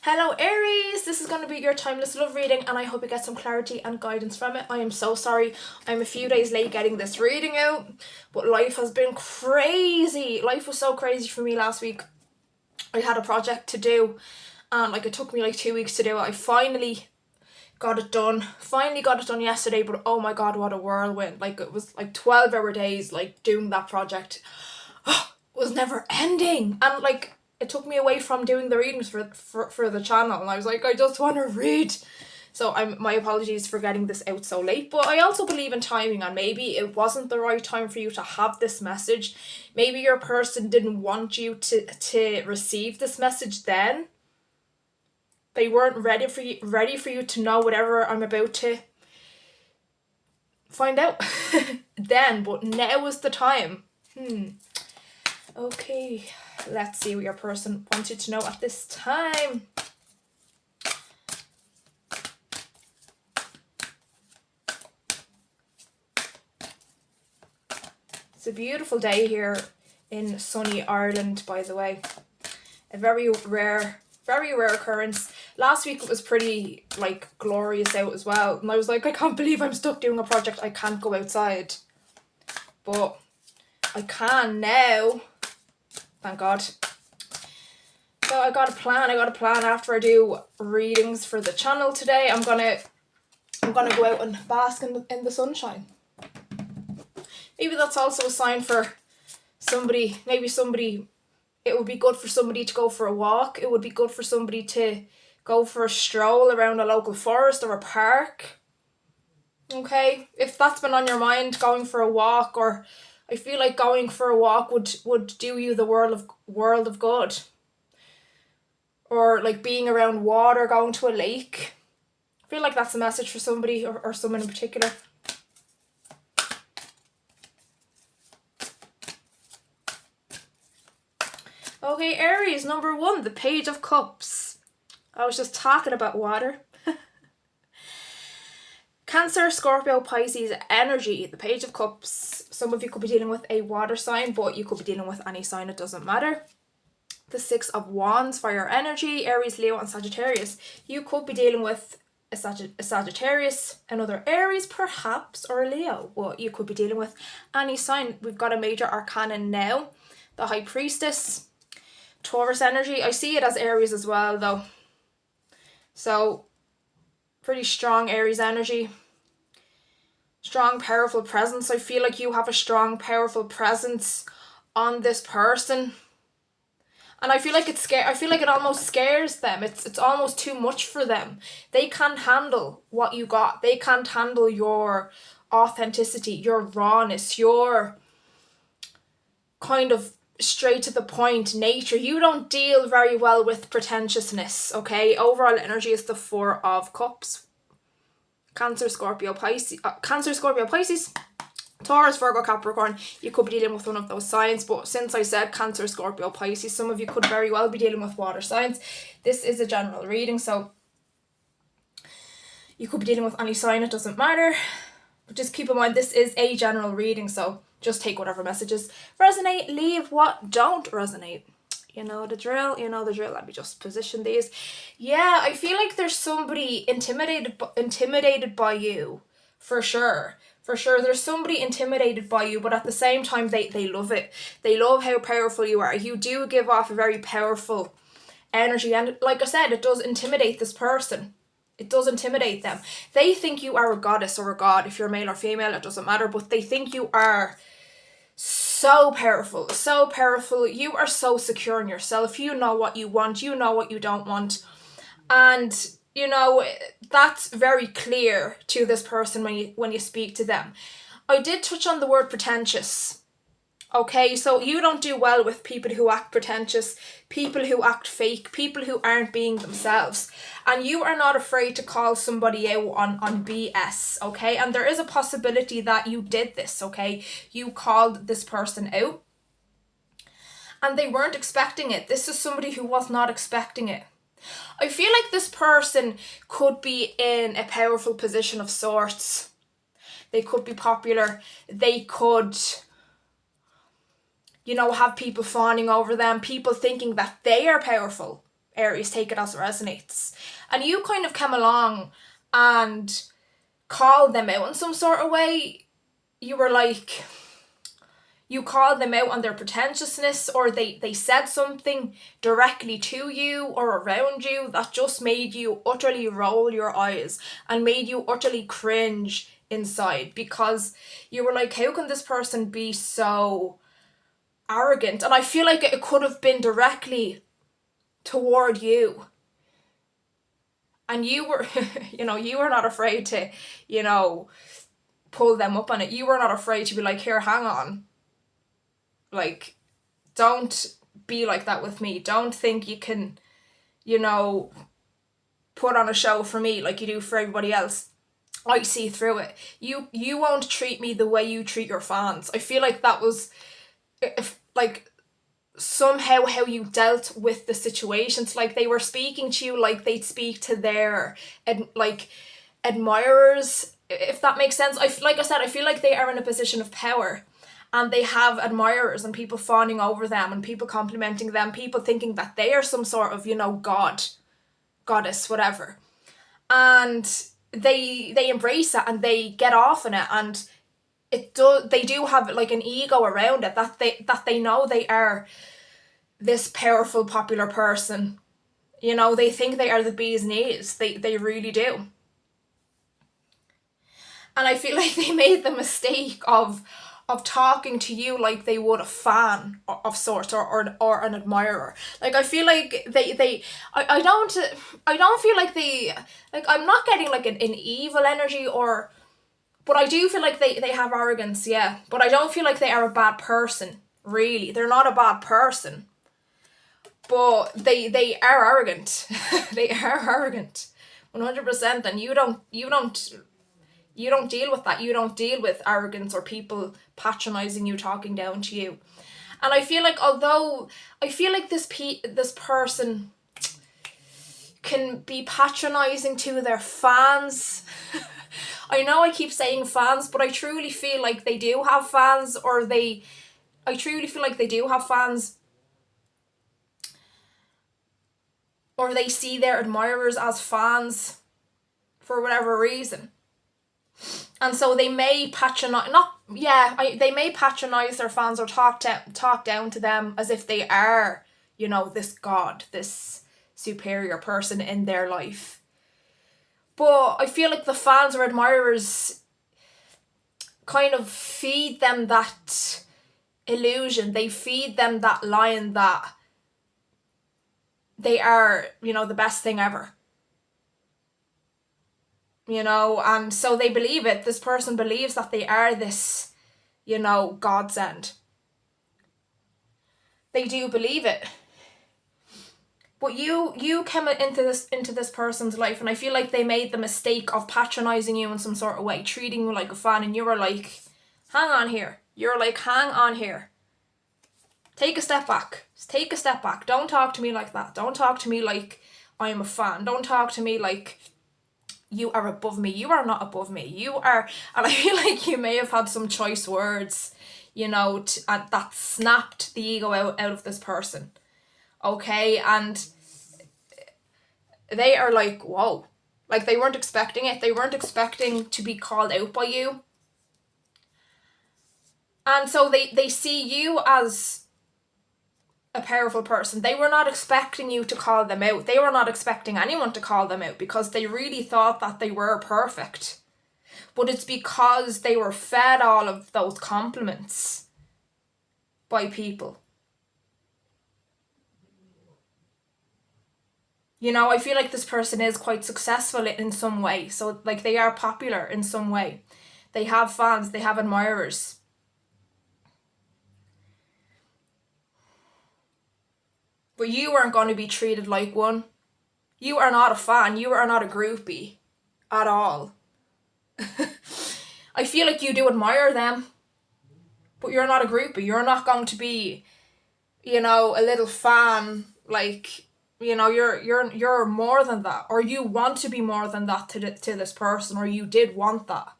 Hello Aries, this is going to be your timeless love reading and I hope you get some clarity and guidance from it. I am so sorry I'm a few days late getting this reading out, but life has been crazy. Life was so crazy for me last week. I had a project to do and it took me 2 weeks to do it. I finally got it done. Finally got it done yesterday, but oh my god, what a whirlwind. It was 12-hour days doing that project. It was never ending and it took me away from doing the readings for the channel, and I was like, I just want to read. So my apologies for getting this out so late, but I also believe in timing, and maybe it wasn't the right time for you to have this message. Maybe your person didn't want you to receive this message then. They weren't ready for you to know whatever I'm about to find out then, but now is the time. Okay, let's see what your person wants you to know at this time. It's a beautiful day here in sunny Ireland, by the way. A very rare occurrence. Last week it was pretty glorious out as well, and I was like, I can't believe I'm stuck doing a project. I can't go outside, but I can now. Thank God. So I got a plan after I do readings for the channel today. I'm gonna go out and bask in the sunshine. Maybe that's also a sign for somebody. Maybe it would be good for somebody to go for a walk. It would be good for somebody to go for a stroll around a local forest or a park. Okay, if that's been on your mind, going for a walk, or I feel like going for a walk would do you the world of good. Or being around water, going to a lake. I feel like that's a message for somebody or someone in particular. Okay, Aries, number 1, the Page of Cups. I was just talking about water. Cancer, Scorpio, Pisces energy, the Page of Cups. Some of you could be dealing with a water sign, but you could be dealing with any sign, it doesn't matter. The 6 of Wands, fire energy, Aries, Leo and Sagittarius. You could be dealing with a Sagittarius, another Aries perhaps, or a Leo. Well, you could be dealing with any sign. We've got a major arcana now, the High Priestess, Taurus energy. I see it as Aries as well though. So pretty strong Aries energy. Strong, powerful presence. I feel like you have a strong, powerful presence on this person. And I feel like it almost scares them. It's almost too much for them. They can't handle what you got. They can't handle your authenticity, your rawness, your kind of straight to the point nature. You don't deal very well with pretentiousness, okay? Overall energy is the 4 of Cups. Cancer, Scorpio, Pisces, Taurus, Virgo, Capricorn. You could be dealing with one of those signs, but since I said Cancer, Scorpio, Pisces, some of you could very well be dealing with water signs. This is a general reading, so you could be dealing with any sign, it doesn't matter. But just keep in mind, this is a general reading, so just take whatever messages resonate, leave what don't resonate. You know the drill, Let me just position these. Yeah, I feel like there's somebody intimidated by you, for sure. For sure, there's somebody intimidated by you, but at the same time, they love it. They love how powerful you are. You do give off a very powerful energy, and like I said, it does intimidate this person. It does intimidate them. They think you are a goddess or a god. If you're male or female, it doesn't matter, but they think you are so powerful, so powerful. You are so secure in yourself. You know what you want. You know what you don't want. And that's very clear to this person when you speak to them. I did touch on the word pretentious. Okay, so you don't do well with people who act pretentious, people who act fake, people who aren't being themselves. And you are not afraid to call somebody out on BS, okay? And there is a possibility that you did this, okay? You called this person out and they weren't expecting it. This is somebody who was not expecting it. I feel like this person could be in a powerful position of sorts. They could be popular. They could have people fawning over them, people thinking that they are powerful. Aries, take it as it resonates. And you kind of came along and called them out in some sort of way. You were like, you called them out on their pretentiousness, or they said something directly to you or around you that just made you utterly roll your eyes and made you utterly cringe inside, because you were like, how can this person be so arrogant? And I feel like it could have been directly toward you. And you were, you were not afraid to, pull them up on it. You were not afraid to be like, here, hang on. Like, don't be like that with me. Don't think you can, put on a show for me like you do for everybody else. I see through it. You won't treat me the way you treat your fans. I feel like that was, somehow how you dealt with the situations. Like, they were speaking to you like they'd speak to their admirers, if that makes sense. I feel like they are in a position of power, and they have admirers and people fawning over them and people complimenting them, people thinking that they are some sort of, god, goddess, whatever. And they embrace it and they get off in it, and they do have like an ego around it, that they know they are this powerful, popular person. They think they are the bee's knees. They really do. And I feel like they made the mistake of talking to you like they would a fan of sorts, or an admirer. Like, I feel like I don't feel like I'm not getting like an evil energy, but I do feel like they have arrogance, yeah. But I don't feel like they are a bad person, really. They're not a bad person. But they are arrogant. They are arrogant. 100%. And you don't deal with that. You don't deal with arrogance or people patronizing you, talking down to you. And I feel like, although I feel like this person can be patronizing to their fans. I know I keep saying fans, but I truly feel like they do have fans, I truly feel like they do have fans. Or they see their admirers as fans for whatever reason. And so they may patronize, they may patronize their fans, or talk down to them as if they are, this god, this superior person in their life. But I feel like the fans or admirers kind of feed them that illusion. They feed them that line that they are, the best thing ever. And so they believe it. This person believes that they are this, godsend. They do believe it. But you came into this person's life, and I feel like they made the mistake of patronizing you in some sort of way, treating you like a fan, and you were like, hang on here. You're like, hang on here. Take a step back. Take a step back. Don't talk to me like that. Don't talk to me like I am a fan. Don't talk to me like you are above me. You are not above me. You are, and I feel like you may have had some choice words, that snapped the ego out of this person. Okay, and they are like, whoa. Like, they weren't expecting it. They weren't expecting to be called out by you. And so they see you as a powerful person. They were not expecting you to call them out. They were not expecting anyone to call them out, because they really thought that they were perfect. But it's because they were fed all of those compliments by people. I feel like this person is quite successful in some way. So, like, they are popular in some way. They have fans, they have admirers. But you aren't going to be treated like one. You are not a fan. You are not a groupie at all. I feel like you do admire them, but you're not a groupie. You're not going to be, a little fan. Like, you're more than that, or you want to be more than that to this person, or you did want that.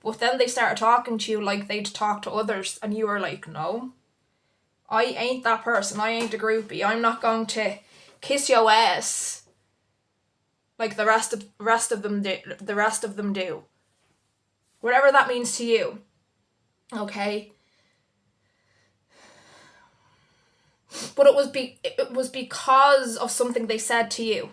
But then they started talking to you like they'd talk to others, and you were like, no. I ain't that person. I ain't a groupie. I'm not going to kiss your ass like the rest of them do. Whatever that means to you. Okay? But it was because of something they said to you.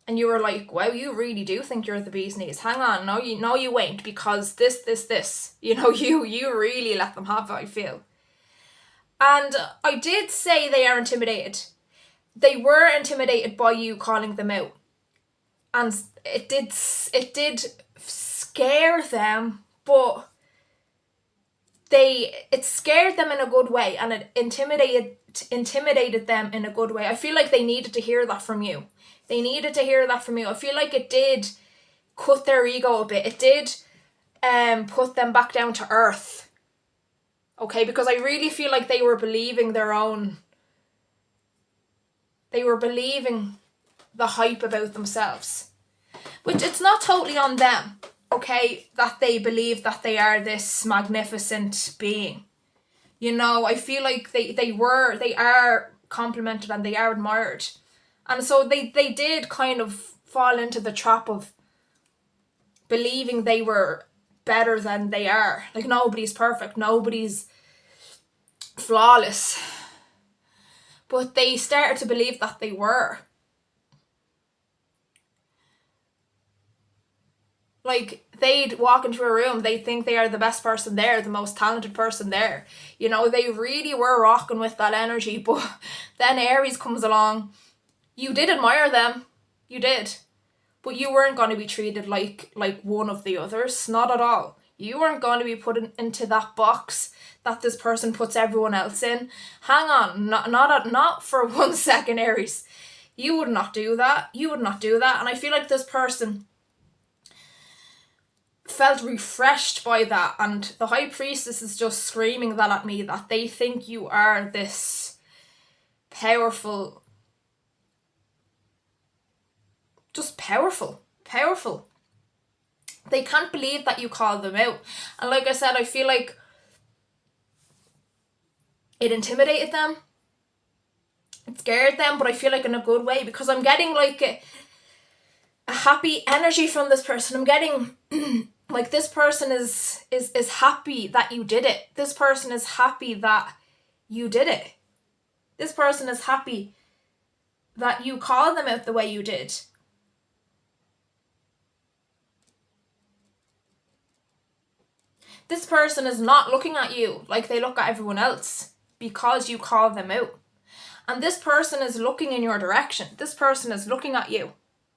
And you were like, wow, you really do think you're the bee's knees. Hang on, no you ain't, because this. You know, you really let them have it, I feel. And I did say they are intimidated. They were intimidated by you calling them out. And it did scare them, but it scared them in a good way, and it intimidated them in a good way. I feel like they needed to hear that from you. They needed to hear that from you. I feel like it did cut their ego a bit. It did put them back down to earth. Okay, because I really feel like they were believing the hype about themselves. Which it's not totally on them, okay, that they believe that they are this magnificent being. You know, I feel like they are complimented and they are admired. And so they did kind of fall into the trap of believing they were better than they are. Like, nobody's perfect, nobody's flawless. But they started to believe that they were. Like, they'd walk into a room, they'd think they are the best person there, the most talented person there. You know, they really were rocking with that energy. But then Aries comes along. You did admire them. You did. But you weren't going to be treated like one of the others. Not at all. You weren't going to be put into that box that this person puts everyone else in. Hang on. Not for 1 second, Aries. You would not do that. You would not do that. And I feel like this person felt refreshed by that, and the High Priestess is just screaming that at me, that they think you are this powerful, just powerful. They can't believe that you called them out. And like I said, I feel like it intimidated them, it scared them, but I feel like in a good way, because I'm getting like a happy energy from this person. I'm getting like, this person is happy that you did it. This person is happy that you did it. This person is happy that you called them out the way you did. This person is not looking at you like they look at everyone else because you call them out. And this person is looking in your direction. This person is looking at you.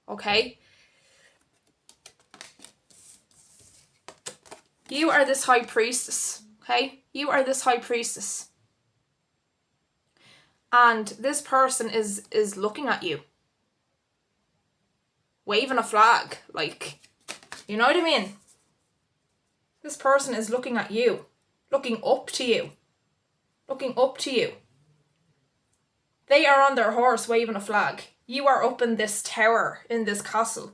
Okay? You are this High Priestess. Okay? You are this High Priestess. And this person is looking at you. Waving a flag. Like, you know what I mean? This person is looking at you. Looking up to you. Looking up to you. They are on their horse waving a flag. You are up in this tower, in this castle.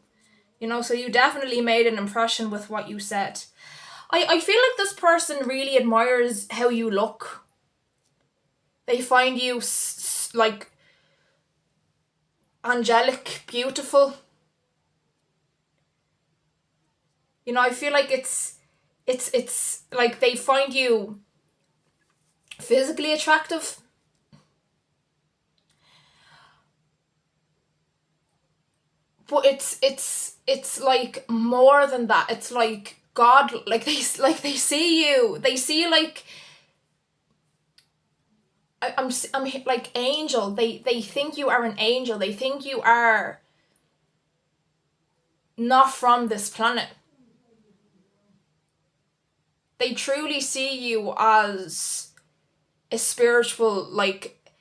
You know, so you definitely made an impression with what you said. I feel like this person really admires how you look. They find you like angelic, beautiful. You know, I feel like it's like they find you physically attractive. But it's like more than that. It's like God, like they see you. They see like I'm like angel. They think you are an angel. They think you are not from this planet. They truly see you as a spiritual, like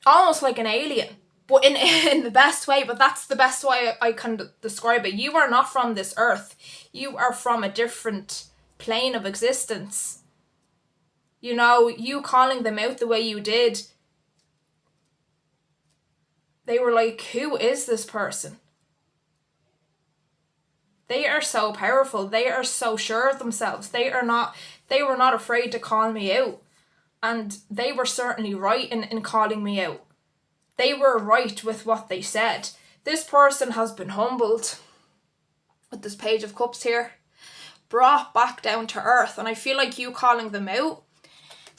almost like an alien. But in the best way, but that's the best way I can describe it. You are not from this earth. You are from a different plane of existence. You know, you calling them out the way you did, they were like, who is this person? They are so powerful. They are so sure of themselves. They were not afraid to call me out. And they were certainly right in calling me out. They were right with what they said. This person has been humbled with this Page of Cups here, brought back down to earth, and I feel like you calling them out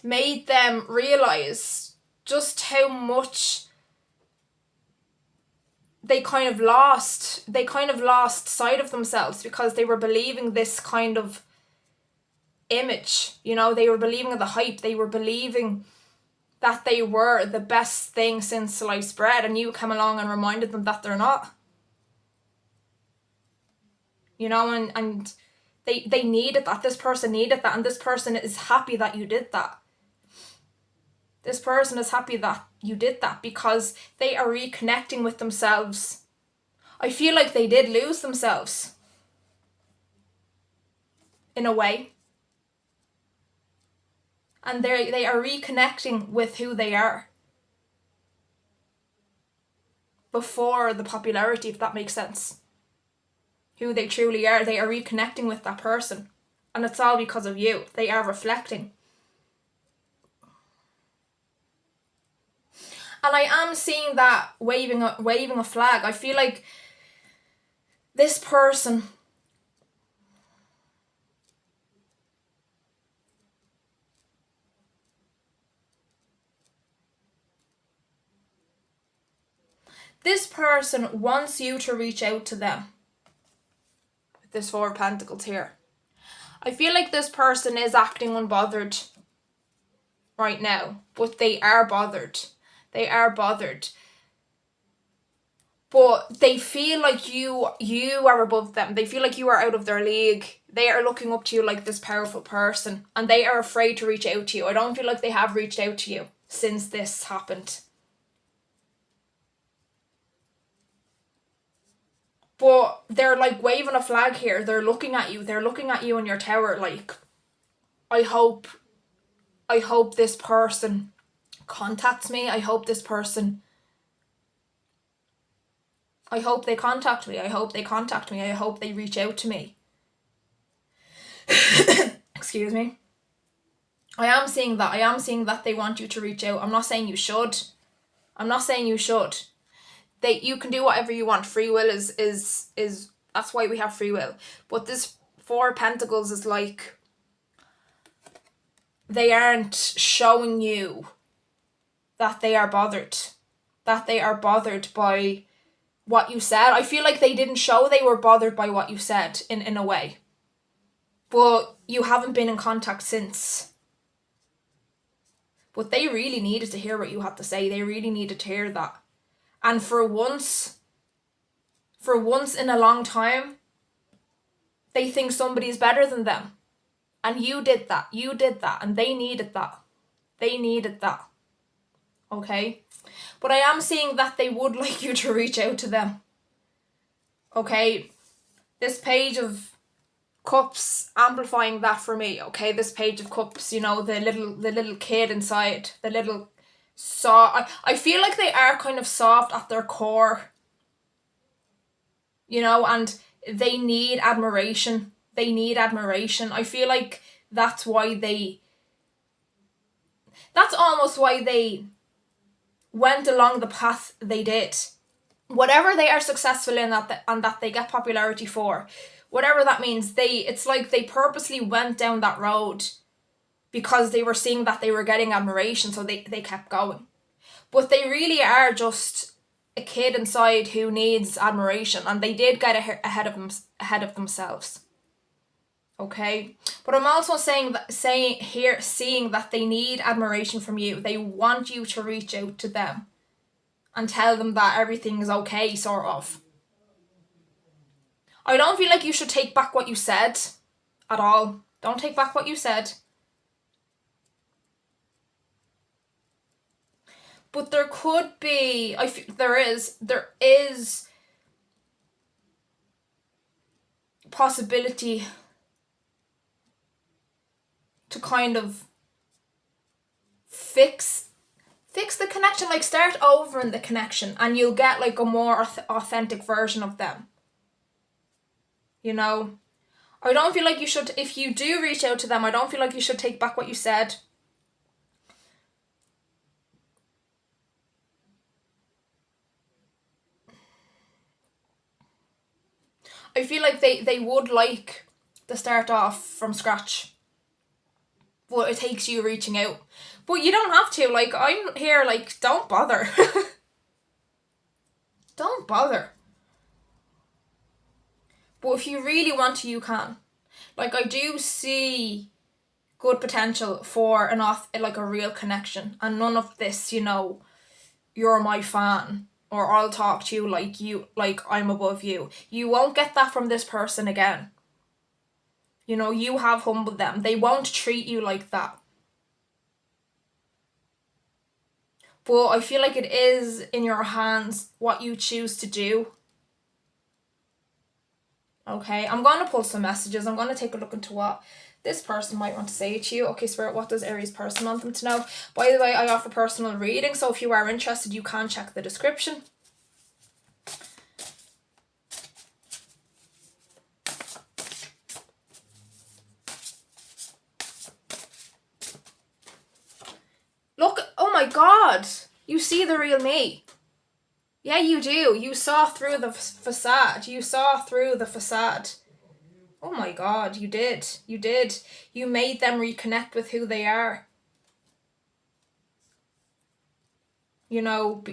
made them realize just how much they kind of lost sight of themselves, because they were believing this kind of image, you know, they were believing in the hype, they were believing that they were the best thing since sliced bread, and you came along and reminded them that they're not. You know, and they needed that. This person needed that, and this person is happy that you did that. This person is happy that you did that because they are reconnecting with themselves. I feel like they did lose themselves in a way. And they are reconnecting with who they are before the popularity, if that makes sense. Who they truly are. They are reconnecting with that person. And it's all because of you. They are reflecting. And I am seeing that waving a flag. I feel like this person wants you to reach out to them. With this Four of Pentacles here. I feel like this person is acting unbothered right now, but they are bothered. They are bothered. But they feel like you are above them. They feel like you are out of their league. They are looking up to you like this powerful person, and they are afraid to reach out to you. I don't feel like they have reached out to you since this happened. But they're like waving a flag here. They're looking at you. They're looking at you in your tower like, I hope this person contacts me. I hope they contact me. I hope they contact me. I hope they reach out to me. Excuse me. I am seeing that they want you to reach out. I'm not saying you should. You can do whatever you want. Free will is that's why we have free will. But this Four of Pentacles is like, they aren't showing you that they are bothered. That they are bothered by what you said. I feel like they didn't show they were bothered by what you said in a way. But you haven't been in contact since. But they really needed to hear what you had to say. They really needed to hear that. And for once in a long time, they think somebody's better than them. And you did that. And they needed that. Okay? But I am seeing that they would like you to reach out to them. Okay? This Page of Cups amplifying that for me. Okay? This Page of Cups, you know, the little kid inside, the little I feel like they are kind of soft at their core, you know, and they need admiration. I feel like that's almost why they went along the path they did. Whatever they are successful in and that they get popularity for, whatever that means, it's like they purposely went down that road because they were seeing that they were getting admiration, so they kept going. But they really are just a kid inside who needs admiration, and they did get ahead of themselves. Okay? But I'm also seeing that they need admiration from you. They want you to reach out to them and tell them that everything is okay, sort of. I don't feel like you should take back what you said at all. Don't take back what you said. But there could be, there is possibility to kind of fix the connection, like start over in the connection, and you'll get like a more authentic version of them. You know, I don't feel like you should, if you do reach out to them, I don't feel like you should take back what you said. I feel like they would like to start off from scratch. But it takes you reaching out. But you don't have to. Like, I'm here, like, don't bother. Don't bother. But if you really want to, you can. Like, I do see good potential for like a real connection. And none of this, you know, you're my fan. Or I'll talk to you like I'm above you. You won't get that from this person again. You know, you have humbled them. They won't treat you like that. But I feel like it is in your hands what you choose to do. Okay, I'm going to pull some messages. I'm going to take a look into what this person might want to say to you. Okay, Spirit, what does Aries person want them to know? By the way, I offer personal reading, so if you are interested, you can check the description. Look, oh my God, you see the real me. Yeah, you do. You saw through the facade. You saw through the facade. Oh my God, you did. You did. You made them reconnect with who they are. You know,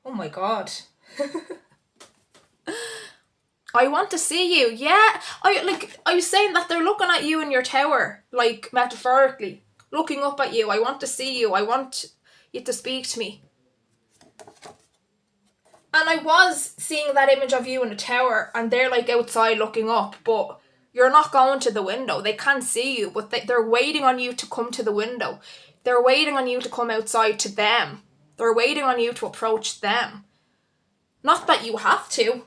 oh my God. I want to see you. Yeah, I was saying that they're looking at you in your tower, like metaphorically, looking up at you. I want to see you. I want you to speak to me. And I was seeing that image of you in a tower, and they're like outside looking up, but you're not going to the window. They can't see you, but they're waiting on you to come to the window. They're waiting on you to come outside to them. They're waiting on you to approach them. Not that you have to.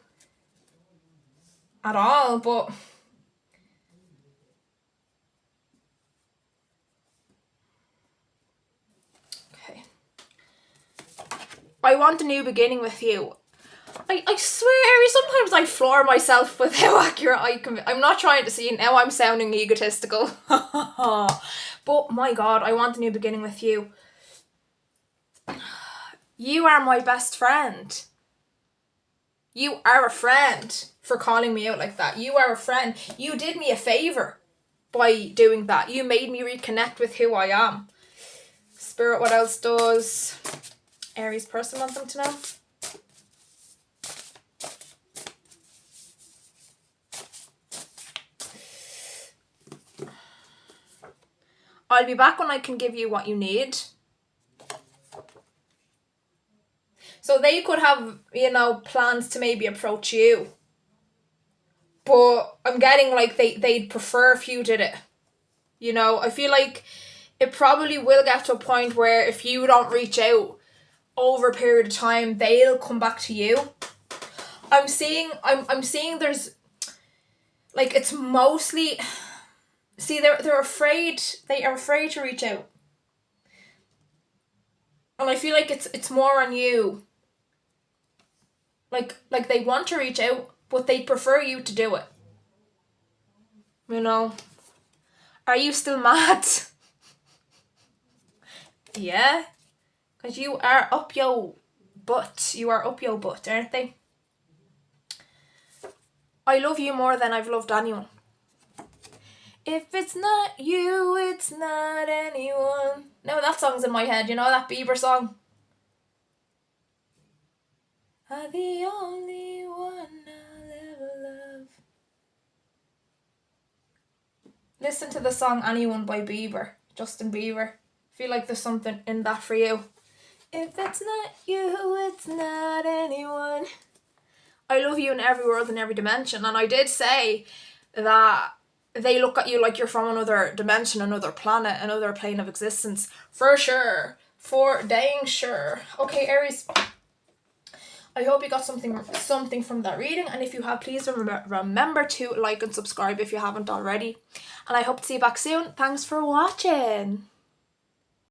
At all, but... Okay. I want a new beginning with you. I swear, Aries, sometimes I floor myself with how accurate I can be. I'm not trying to see, now I'm sounding egotistical. But my God, I want a new beginning with you. You are my best friend. You are a friend for calling me out like that. You are a friend. You did me a favour by doing that. You made me reconnect with who I am. Spirit, what else does Aries person want them to know? I'll be back when I can give you what you need. So they could have, you know, plans to maybe approach you. But I'm getting like they'd prefer if you did it. You know, I feel like it probably will get to a point where if you don't reach out over a period of time, they'll come back to you. I'm seeing there's like, it's mostly... See, they're afraid. They are afraid to reach out, and I feel like it's more on you. Like they want to reach out, but they prefer you to do it. You know, are you still mad? Yeah, because you are up your butt. You are up your butt, aren't they? I love you more than I've loved anyone. If it's not you, it's not anyone. No, that song's in my head. You know that Bieber song? I'm the only one I'll ever love. Listen to the song Anyone by Bieber. Justin Bieber. I feel like there's something in that for you. If it's not you, it's not anyone. I love you in every world and every dimension. And I did say that they look at you like you're from another dimension, another planet, another plane of existence. For sure. For dang sure. Okay, Aries. I hope you got something from that reading. And if you have, please remember to like and subscribe if you haven't already. And I hope to see you back soon. Thanks for watching.